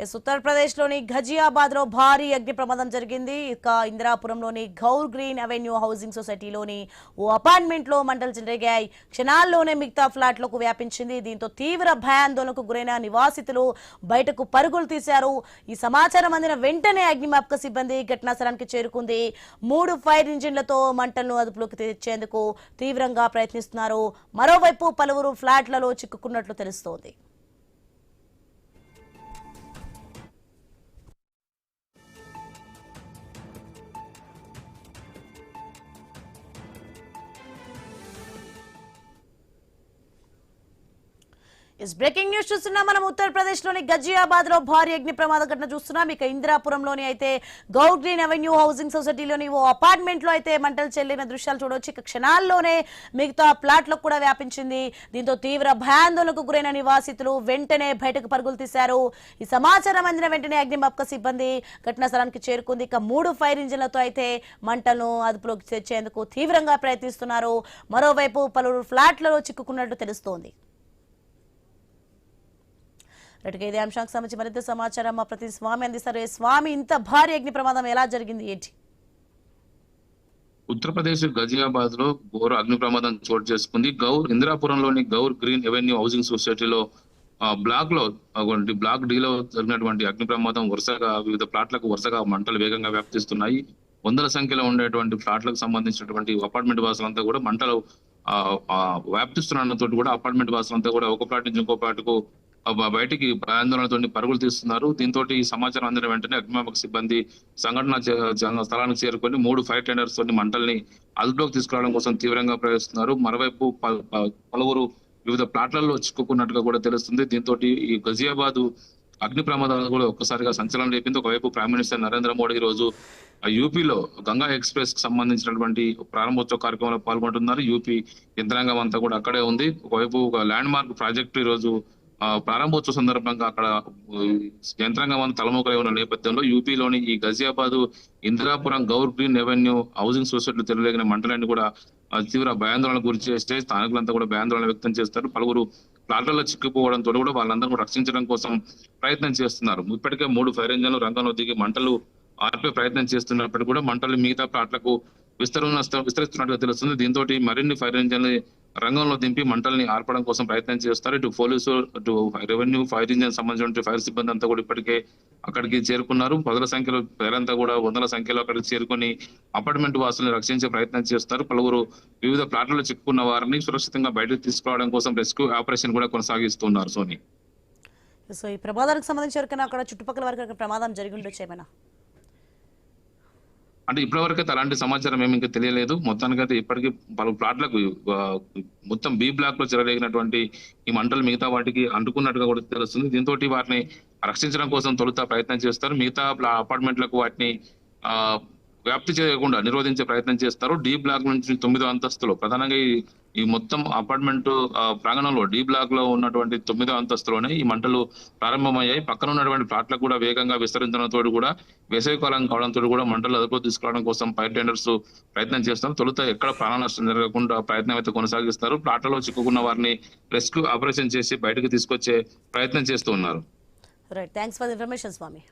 ఉత్తరప్రదేశ్లోని ఘజియాబాద్లో భారీ అగ్ని ప్రమాదం జరిగింది. ఇక ఇందిరాపురంలోని గౌర్ గ్రీన్ అవెన్యూ హౌసింగ్ సొసైటీలోని ఓ అపార్ట్మెంట్లో మంటలు చెలరేగాయి. క్షణాల్లోనే మిగతా ఫ్లాట్లకు వ్యాపించింది. దీంతో తీవ్ర భయాందోళనకు గురైన నివాసితులు బయటకు పరుగులు తీశారు. ఈ సమాచారం అందిన వెంటనే అగ్నిమాపక సిబ్బంది ఘటనా స్థలానికి చేరుకుంది. 3 ఫైర్ ఇంజిన్లతో మంటలను అదుపులోకి తెచ్చేందుకు తీవ్రంగా ప్రయత్నిస్తున్నారు. మరోవైపు పలువురు ఫ్లాట్లలో చిక్కుకున్నట్లు తెలుస్తోంది. బ్రేకింగ్ న్యూస్ చూస్తున్నాం. మనం ఉత్తరప్రదేశ్లోని గజియాబాద్ లో భారీ అగ్ని ప్రమాద ఘటన చూస్తున్నాం. ఇక ఇందిరాపురంలోని అయితే గౌర్ గ్రీన్ అవెన్యూ హౌసింగ్ సొసైటీలోని ఓ అపార్ట్మెంట్ లో అయితే మంటలు చెల్లిన దృశ్యాలు చూడవచ్చు. ఇక క్షణాల్లోనే మిగతా ప్లాట్లకు కూడా వ్యాపించింది. దీంతో తీవ్ర భయాందోళనకు గురైన నివాసితులు వెంటనే బయటకు పరుగులు తీశారు. ఈ సమాచారం అందిన వెంటనే అగ్నిమాపక సిబ్బంది ఘటనా స్థలానికి చేరుకుంది. ఇక 3 ఫైర్ ఇంజిన్లతో అయితే మంటలను అదుపులోకి తెచ్చేందుకు తీవ్రంగా ప్రయత్నిస్తున్నారు. మరోవైపు పలువురు ఫ్లాట్లలో చిక్కుకున్నట్లు తెలుస్తోంది. ఇదే అంశానికి సంబంధించి మరింత సమాచారం మా ప్రతినిధి స్వామి అందిస్తారు. స్వామి, ఇంత భారీ అగ్ని ప్రమాదం ఎలా జరిగింది, ఏంటి? ఉత్తరప్రదేశ్ గజియాబాద్ లో ఘోర అగ్ని ప్రమాదం చోటు చేసుకుంది. ఇందిరాపురంలోని గౌర్ గ్రీన్ అవెన్యూ హౌసింగ్ సొసైటీలో బ్లాక్ డీలో జరిగినటువంటి అగ్ని ప్రమాదం వరుసగా వివిధ ప్లాట్లకు వరుసగా మంటలు వేగంగా వ్యాప్తిస్తున్నాయి. వందల సంఖ్యలో ఉండేటువంటి ఫ్లాట్లకు సంబంధించినటువంటి అపార్ట్మెంట్ వాసులంతా కూడా మంటలు వ్యాప్తిస్తున్నతో కూడా అపార్ట్మెంట్ వాసులంతా కూడా ఒక ప్లాట్ నుంచి ఇంకో ప్లాట్కు బయటికి ఆందోళనతో పరుగులు తీస్తున్నారు. దీంతో ఈ సమాచారం అందిన వెంటనే అగ్నిమాపక సిబ్బంది సంఘటన స్థలానికి చేరుకొని 3 ఫైర్ టెండర్స్ తోని మంటల్ని అదుపులోకి తీసుకురావడం కోసం తీవ్రంగా ప్రయత్నిస్తున్నారు. మరోవైపు పలువురు వివిధ ప్లాట్లలో చిక్కుకున్నట్టుగా కూడా తెలుస్తుంది. దీంతో ఈ గజియాబాద్ అగ్ని ప్రమాదాలు కూడా ఒక్కసారిగా సంచలనం లేపింది. ఒకవైపు ప్రైమ్ మినిస్టర్ నరేంద్ర మోడీ ఈ రోజు యూపీలో గంగా ఎక్స్ప్రెస్ కి సంబంధించినటువంటి ప్రారంభోత్సవ కార్యక్రమంలో పాల్గొంటున్నారు. యూపీ యంత్రాంగం అంతా కూడా అక్కడే ఉంది. ఒకవైపు ఒక ల్యాండ్ మార్క్ ప్రాజెక్టు ఈ రోజు ప్రారంభోత్సవ సందర్భంగా అక్కడ యంత్రాంగం తలమూకలై ఉన్న నేపథ్యంలో యూపీలోని ఈ Ghaziabad Indirapuram Gaur green revenue housing సొసైటీలో తెలియగిన మంటలన్నీ కూడా తీవ్ర భయాందోళన గురి చేస్తే స్థానికులంతా కూడా భయాందోళన వ్యక్తం చేస్తారు. పలువురు ప్లాట్లలో చిక్కుపోవడంతో కూడా వాళ్ళందరూ కూడా రక్షించడం కోసం ప్రయత్నం చేస్తున్నారు. ఇప్పటికే 3 ఫైర్ ఇంజన్లు రంగంలో దిగి మంటలు ఆర్పే ప్రయత్నం చేస్తున్నప్పటికీ కూడా మంటలు మిగతా ప్లాట్లకు విస్తరిస్తున్నట్టుగా తెలుస్తుంది. దీంతో మరిన్ని ఫైర్ ఇంజన్లు రంగంలో దింపి మంటల్ని ఆర్పడం కోసం ప్రయత్నం చేస్తారు. ఇటు పోలీసు, ఇటు రెవెన్యూ, ఫైర్ ఇంజన్ సంబంధించిన ఫైర్ సిబ్బంది అంతా కూడా ఇప్పటికే అక్కడికి చేరుకున్నారు. పదుల సంఖ్యలో పేరంతా కూడా వందల సంఖ్యలో అక్కడికి చేరుకుని అపార్ట్మెంట్ వాసులను రక్షించే ప్రయత్నం చేస్తారు. పలువురు వివిధ ప్లాట్లలో చిక్కుకున్న వారిని సురక్షితంగా బయటకు తీసుకురావడం కోసం రెస్క్యూ ఆపరేషన్ కూడా కొనసాగిస్తున్నారు. సోని, సో ఈ ప్రమాదానికి సంబంధించి ఎవరికైనా అక్కడ చుట్టుపక్కల వరకు ప్రమాదం జరిగి ఉండొచ్చు ఏమైనా? అంటే ఇప్పటివరకైతే అలాంటి సమాచారం ఏమి ఇంకా తెలియలేదు. మొత్తానికైతే ఇప్పటికీ పలు ప్లాట్లకు మొత్తం బి బ్లాక్ లో చెలరేగినటువంటి ఈ మంటలు మిగతా వాటికి అంటుకున్నట్టుగా కూడా తెలుస్తుంది. దీంతో వాటిని రక్షించడం కోసం తొలుత ప్రయత్నం చేస్తారు. మిగతా అపార్ట్మెంట్లకు వాటిని వ్యాప్తి చేయకుండా నిరోధించే ప్రయత్నం చేస్తారు. డి బ్లాక్ నుంచి 9వ అంతస్తులో ప్రధానంగా ఈ మొత్తం అపార్ట్మెంట్ ప్రాంగణంలో డి బ్లాక్ లో ఉన్నటువంటి 9వ అంతస్తులోనే ఈ మంటలు ప్రారంభమయ్యాయి. పక్కన ఉన్నటువంటి ప్లాట్లకు కూడా వేగంగా విస్తరించడంతో కూడా వేసవికాలం కావడంతో కూడా మంటలు అదుపులో తీసుకురావడం కోసం ఫైర్ టెండర్స్ ప్రయత్నం చేస్తారు. తొలుత ఎక్కడ ప్రాణ నష్టం జరగకుండా ప్రయత్నం అయితే కొనసాగిస్తారు. ప్లాట్లలో చిక్కుకున్న వారిని రెస్క్యూ ఆపరేషన్ చేసి బయటకు తీసుకొచ్చే ప్రయత్నం చేస్తూ ఉన్నారు. Right, thanks for the information Swamy.